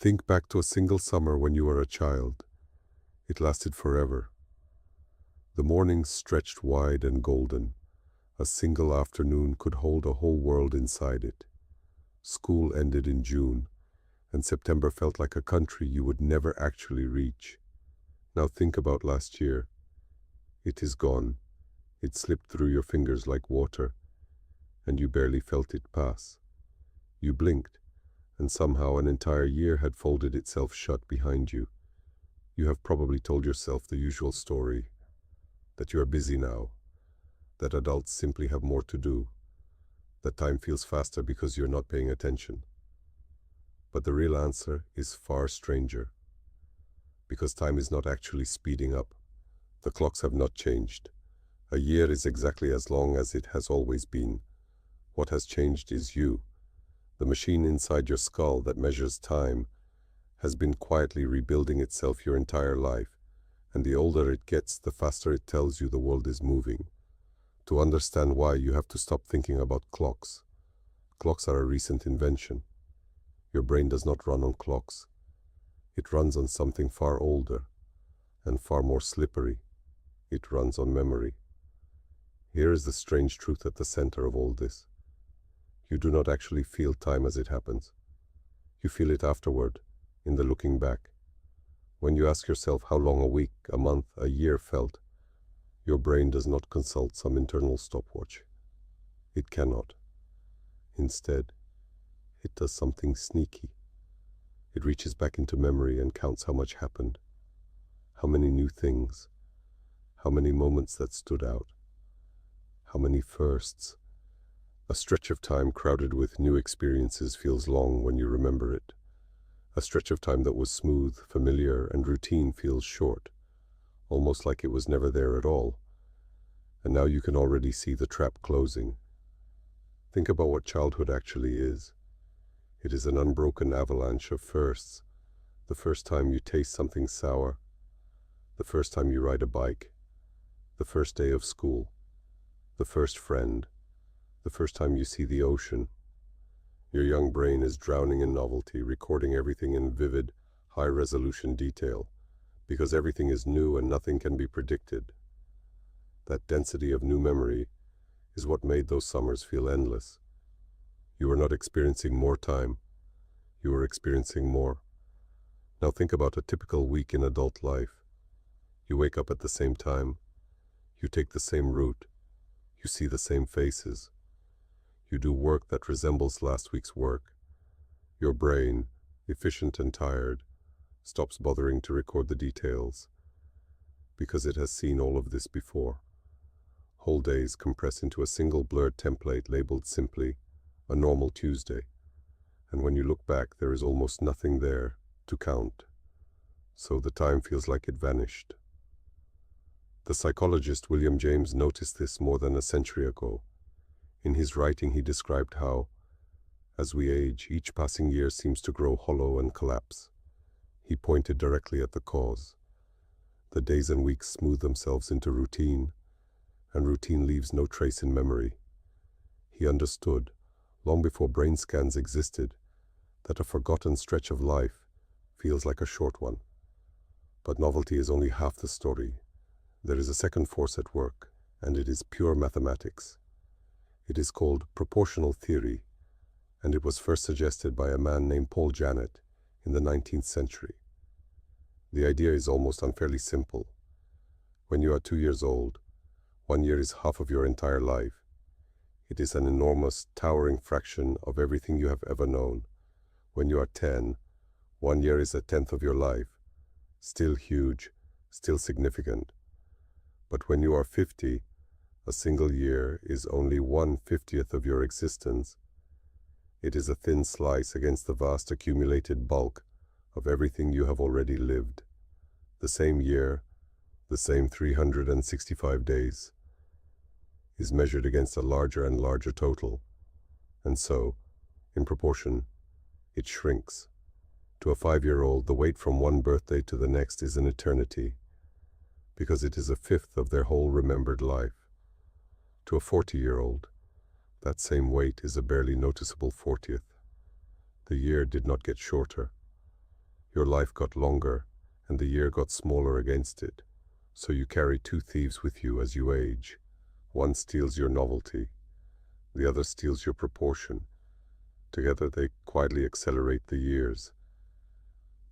Think back to a single summer when you were a child. It lasted forever. The mornings stretched wide and golden. A single afternoon could hold a whole world inside it. School ended in June, and September felt like a country you would never actually reach. Now think about last year. It is gone. It slipped through your fingers like water, and you barely felt it pass. You blinked, and somehow an entire year had folded itself shut behind you. You have probably told yourself the usual story, that you are busy now, that adults simply have more to do, that time feels faster because you're not paying attention. But the real answer is far stranger, because time is not actually speeding up. The clocks have not changed. A year is exactly as long as it has always been. What has changed is you. The machine inside your skull that measures time has been quietly rebuilding itself your entire life, and the older it gets, the faster it tells you the world is moving. To understand why, you have to stop thinking about clocks. Clocks are a recent invention. Your brain does not run on clocks. It runs on something far older and far more slippery. It runs on memory. Here is the strange truth at the center of all this. You do not actually feel time as it happens. You feel it afterward, in the looking back. When you ask yourself how long a week, a month, a year felt, your brain does not consult some internal stopwatch. It cannot. Instead, it does something sneaky. It reaches back into memory and counts how much happened, how many new things, how many moments that stood out, how many firsts. A stretch of time crowded with new experiences feels long when you remember it. A stretch of time that was smooth, familiar, and routine feels short, almost like it was never there at all. And now you can already see the trap closing. Think about what childhood actually is. It is an unbroken avalanche of firsts. The first time you taste something sour, the first time you ride a bike, the first day of school, the first friend, the first time you see the ocean. Your young brain is drowning in novelty, recording everything in vivid, high-resolution detail, because everything is new and nothing can be predicted. That density of new memory is what made those summers feel endless. You were not experiencing more time, you were experiencing more. Now think about a typical week in adult life. You wake up at the same time, you take the same route, you see the same faces. You do work that resembles last week's work. Your brain, efficient and tired, stops bothering to record the details, because it has seen all of this before. Whole days compress into a single blurred template labeled simply a normal Tuesday, and when you look back, there is almost nothing there to count. So the time feels like it vanished. The psychologist William James noticed this more than a century ago. In his writing, he described how, as we age, each passing year seems to grow hollow and collapse. He pointed directly at the cause. The days and weeks smooth themselves into routine, and routine leaves no trace in memory. He understood, long before brain scans existed, that a forgotten stretch of life feels like a short one. But novelty is only half the story. There is a second force at work, and it is pure mathematics. It is called proportional theory, and it was first suggested by a man named Paul Janet in the 19th century. The idea is almost unfairly simple. When you are 2 years old, 1 year is half of your entire life. It is an enormous, towering fraction of everything you have ever known. When you are 10, 1 year is a tenth of your life. Still huge, still significant. But when you are 50, a single year is only 1/50th of your existence. It is a thin slice against the vast accumulated bulk of everything you have already lived. The same year, the same 365 days, is measured against a larger and larger total. And so, in proportion, it shrinks. To a 5-year-old, the wait from one birthday to the next is an eternity, because it is a fifth of their whole remembered life. To a 40-year-old, that same wait is a barely noticeable 40th. The year did not get shorter. Your life got longer, and the year got smaller against it. So you carry two thieves with you as you age. One steals your novelty, the other steals your proportion. Together they quietly accelerate the years.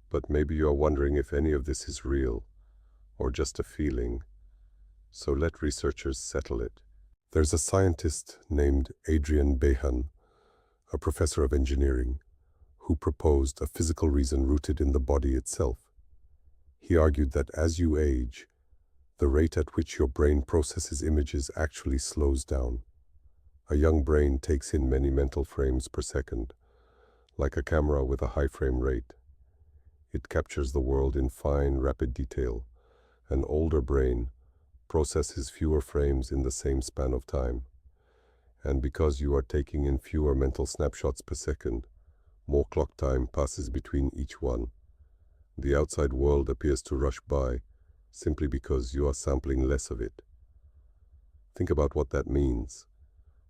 But maybe you are wondering if any of this is real, or just a feeling. So let researchers settle it. There's a scientist named Adrian Bejan, a professor of engineering, who proposed a physical reason rooted in the body itself. He argued that as you age, the rate at which your brain processes images actually slows down. A young brain takes in many mental frames per second, like a camera with a high frame rate. It captures the world in fine, rapid detail. An older brain processes fewer frames in the same span of time. And because you are taking in fewer mental snapshots per second, more clock time passes between each one. The outside world appears to rush by simply because you are sampling less of it. Think about what that means.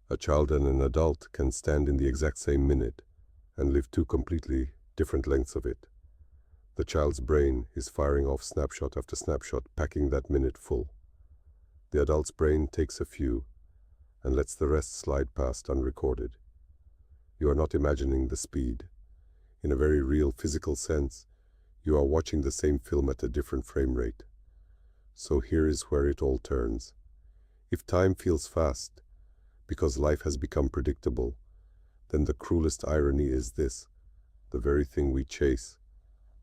A child and an adult can stand in the exact same minute and live two completely different lengths of it. The child's brain is firing off snapshot after snapshot, packing that minute full. The adult's brain takes a few and lets the rest slide past unrecorded. You are not imagining the speed. In a very real physical sense, you are watching the same film at a different frame rate. So here is where it all turns. If time feels fast, because life has become predictable, then the cruelest irony is this: the very thing we chase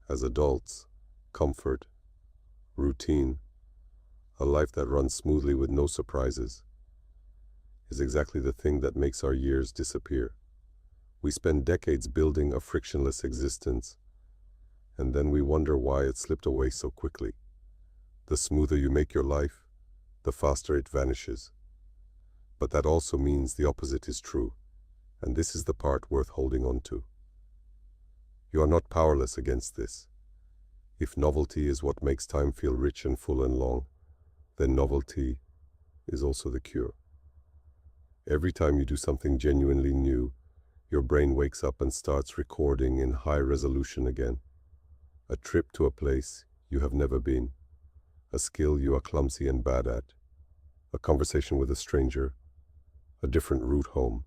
as adults, comfort, routine, a life that runs smoothly with no surprises, is exactly the thing that makes our years disappear. We spend decades building a frictionless existence, and then we wonder why it slipped away so quickly. The smoother you make your life, the faster it vanishes. But that also means the opposite is true, and this is the part worth holding on to. You are not powerless against this. If novelty is what makes time feel rich and full and long, then novelty is also the cure. Every time you do something genuinely new, your brain wakes up and starts recording in high resolution again. A trip to a place you have never been, a skill you are clumsy and bad at, a conversation with a stranger, a different route home.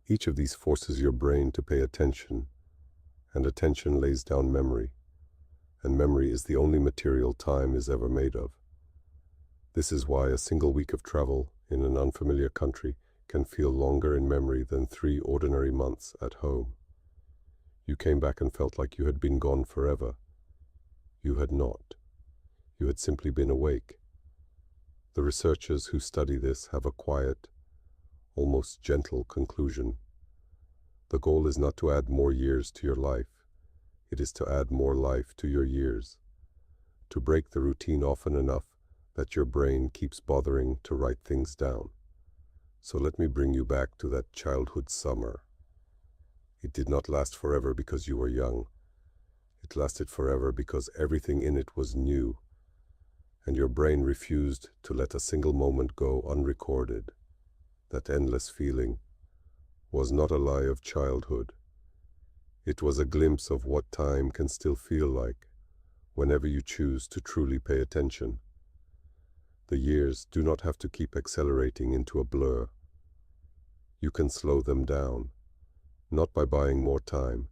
Each of these forces your brain to pay attention, and attention lays down memory, and memory is the only material time is ever made of. This is why a single week of travel in an unfamiliar country can feel longer in memory than 3 ordinary months at home. You came back and felt like you had been gone forever. You had not. You had simply been awake. The researchers who study this have a quiet, almost gentle conclusion. The goal is not to add more years to your life. It is to add more life to your years. To break the routine often enough that your brain keeps bothering to write things down. So let me bring you back to that childhood summer. It did not last forever because you were young. It lasted forever because everything in it was new, and your brain refused to let a single moment go unrecorded. That endless feeling was not a lie of childhood. It was a glimpse of what time can still feel like whenever you choose to truly pay attention. The years do not have to keep accelerating into a blur. You can slow them down, not by buying more time.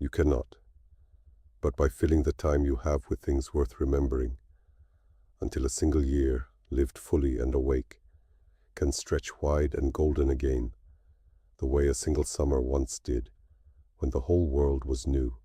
You cannot, but by filling the time you have with things worth remembering, until a single year, lived fully and awake, can stretch wide and golden again, the way a single summer once did, when the whole world was new.